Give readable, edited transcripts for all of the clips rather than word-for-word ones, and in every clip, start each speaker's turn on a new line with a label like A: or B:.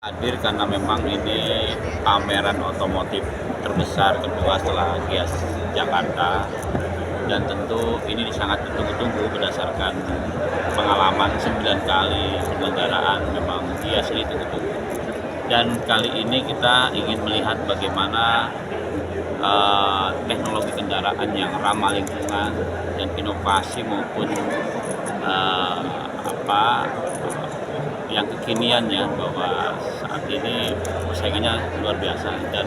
A: Hadir karena memang ini pameran otomotif terbesar kedua setelah Gias Jakarta, dan tentu ini sangat ditunggu-tunggu berdasarkan pengalaman 9 kali penyelenggaraan. Memang Gias ini tunggu-tunggu, dan kali ini kita ingin melihat bagaimana teknologi kendaraan yang ramah lingkungan dan inovasi maupun yang kekiniannya, bahwa saat ini persaingannya luar biasa, dan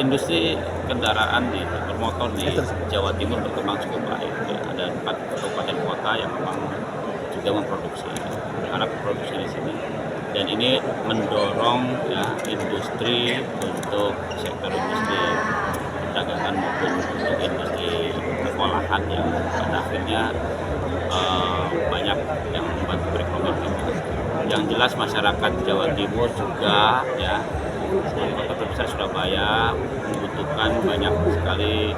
A: industri kendaraan di bermotor di Jawa Timur berkembang cukup baik. Ada 4 kabupaten kota yang memang juga memproduksi anak produksi di sini, dan ini mendorong industri untuk sektor industri perdagangan maupun untuk industri pengolahan yang pada akhirnya banyak yang membantu perekonomian kita. Yang jelas masyarakat Jawa Timur juga sebagai kota terbesar Surabaya membutuhkan banyak sekali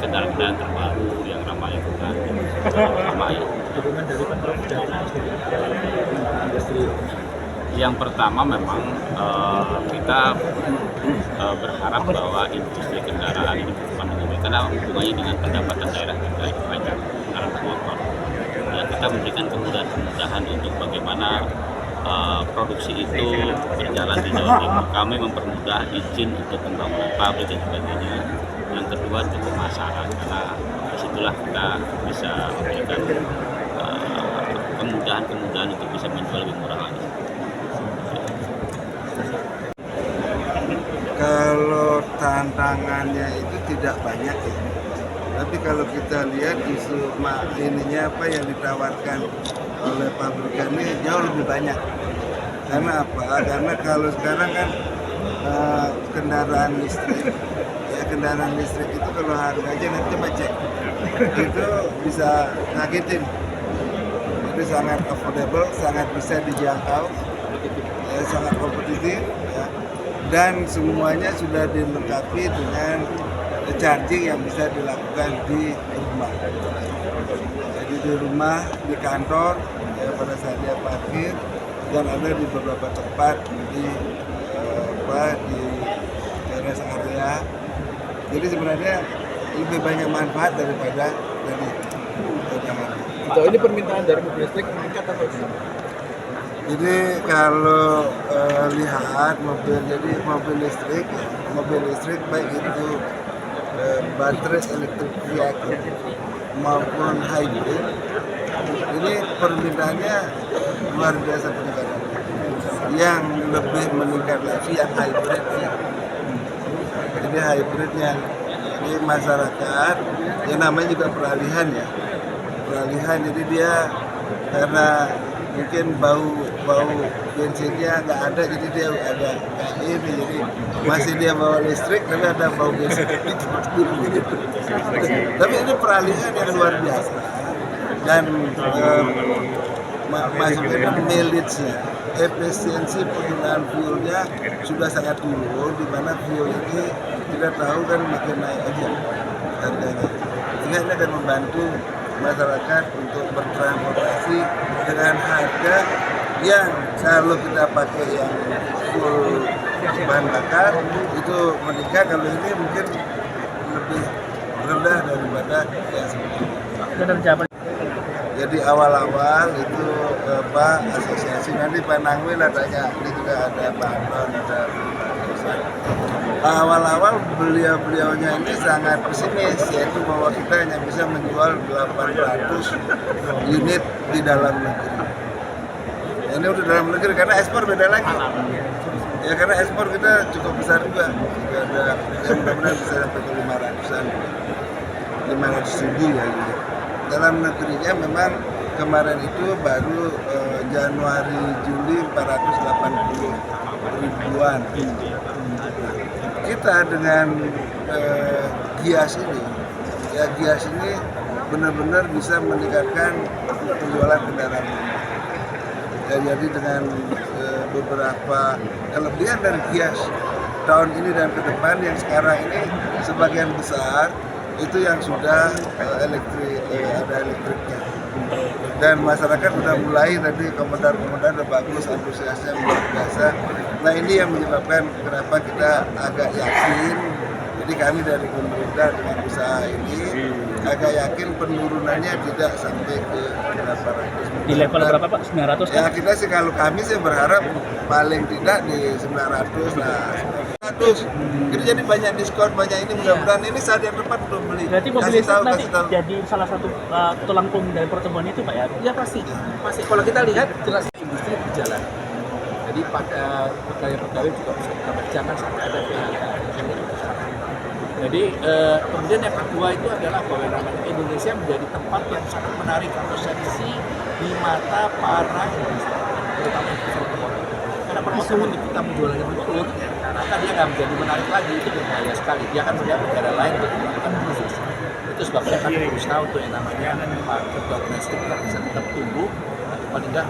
A: kendaraan-kendaraan terbaru yang ramah lingkungan. Yang pertama memang kita berharap bahwa industri kendaraan ini berkembang, karena hubungannya dengan pendapatan daerah juga banyak kendaraan bermotor. Ya, kita memberikan kemudahan untuk bagaimana produksi itu berjalan di Jawa Timur. Kami mempermudah izin untuk pembangunan pabrik dan sebagainya. Yang kedua untuk pemasaran, karena disitulah kita bisa memberikan kemudahan untuk bisa menjual lebih murah lagi.
B: Kalau tantangannya itu tidak banyak ya, tapi kalau kita lihat justru ininya yang ditawarkan oleh pabrikan ini jauh lebih banyak. Karena apa? Karena kalau sekarang kan kendaraan listrik itu kalau harganya nanti coba cek, itu bisa ngagetin. Itu sangat affordable, sangat bisa dijangkau, sangat kompetitif, dan semuanya sudah dilengkapi dengan charging yang bisa dilakukan di rumah. Jadi di rumah, di kantor, pada saat dia parkir, dan ada di beberapa tempat di rest area. Jadi sebenarnya lebih banyak manfaat daripada tadi.
C: So, ini permintaan dari mobil listrik meningkat atau tidak?
B: Jadi kalau lihat mobil listrik baik itu baterai elektrik vehicle maupun hybrid, ini permintaannya luar biasa peningkatan. Yang lebih meningkat lagi yang hybridnya. Jadi hybridnya, ini masyarakat yang namanya juga peralihan, jadi dia karena mungkin bau bensinnya nggak ada, jadi dia ada ini, jadi masih dia bawa listrik tapi ada bau bensin. Tapi ini peralihan yang luar biasa, dan masuknya mileage-nya, efisiensi penggunaan fuelnya sudah sangat turun, di mana fuel ini kita tahu kan makin naik aja harganya, sehingga ini akan membantu masyarakat untuk bertransportasi dengan harga yang kalau kita pakai yang full bahan bakar itu meningkat, kalau ini mungkin lebih rendah daripada yang sebelumnya. Jadi awal-awal itu asosiasi, nanti Pak Nangwil tanya, ini juga ada Pak Anton, ada awal-awal beliau-beliaunya ini sangat pesimis, yaitu bahwa kita hanya bisa menjual 800 unit di dalam negeri. Ini udah dalam negeri, karena ekspor beda lagi. Ya, karena ekspor kita cukup besar juga ada yang mudah-mudahan bisa sampai ke 500.000 ya gitu. Dalam negerinya memang kemarin itu baru Januari Juli 480 ribuan. Kita dengan Gias ini benar-benar bisa meningkatkan penjualan kendaraan. Jadi dengan beberapa kelebihan dari Gias tahun ini dan ke depan, yang sekarang ini sebagian besar itu yang sudah ada elektriknya. Dan masyarakat sudah mulai tadi komentar-komentar udah bagus, antusiasnya luar biasa. Nah ini yang menyebabkan kenapa kita agak yakin. Jadi kami dari pemerintah dengan usaha ini agak yakin penurunannya tidak sampai ke berapa ratus.
D: Di level berapa Pak? 900
B: Ya
D: kan?
B: kita sih kalau kami sih berharap paling tidak di 900 lah. 900. Jadi banyak diskon, banyak ini mudah-mudahan ini saat yang tepat untuk beli.
D: Berarti mobil listrik nanti jadi salah satu tulang punggung dari pertemuan itu Pak ya?
C: Ya pasti. Kalau kita lihat jelas industri berjalan. Jadi pada pegawai-pegawai juga bisa kita jangan sampai ada PHK. Jadi kemudian yang kedua itu adalah bahwa Indonesia menjadi tempat yang sangat menarik atau seksi di mata para investor, terutama investor promotor. Karena promotor untuk kita menjualnya betul, maka dia nggak menjadi menarik lagi, itu berbahaya sekali. Dia akan melihat negara lain untuk melakukan bisnis. Itu sebabnya kami berusaha untuk yang namanya market domestik kita bisa tetap tumbuh, paling nggak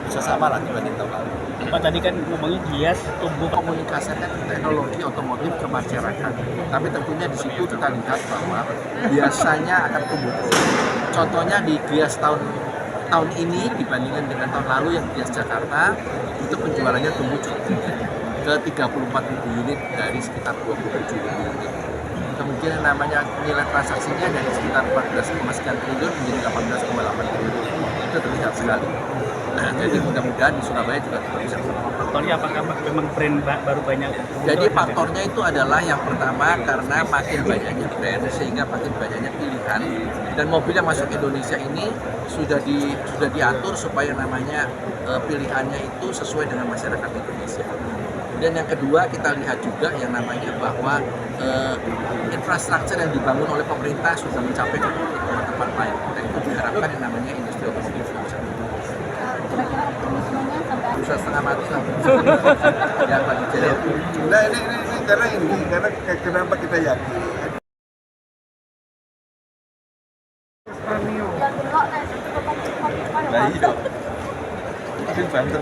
C: bisa sama lah dibanding tahun lalu.
D: Pak tadi kan ngomongin Gias tumbuh
C: Komunikasikan teknologi otomotif ke masyarakat. Tapi tentunya di situ kita lihat bahwa biasanya akan tumbuh terus. Contohnya di Gias tahun ini dibandingkan dengan tahun lalu yang Gias Jakarta itu penjualannya tumbuh cukup tinggi ke 34.000 unit dari sekitar 27.000 unit. Kemudian yang namanya nilai transaksinya dari sekitar 14,sekian triliun menjadi 18,8 triliun. Itu terlihat sekali. Nah, jadi mudah-mudahan di Surabaya juga bisa.
D: faktornya apakah memang brand baru banyak?
C: Jadi faktornya itu adalah yang pertama karena makin banyaknya brand sehingga makin banyaknya pilihan dan mobil yang masuk Indonesia ini sudah diatur supaya namanya pilihannya itu sesuai dengan masyarakat Indonesia. Dan yang kedua kita lihat juga yang namanya bahwa infrastruktur yang dibangun oleh pemerintah sudah mencapai ke tempat-tempat lain. Dan itu diharapkan yang namanya industri otomotif.
E: Kira-kira optimismenya sampai
C: Bisa setengah mati lah. Ya bagi jadi.
B: Nah ini karena kenapa kita yakin?
E: yang belok, nah itu tetap
B: Nah iya. Mungkin banter.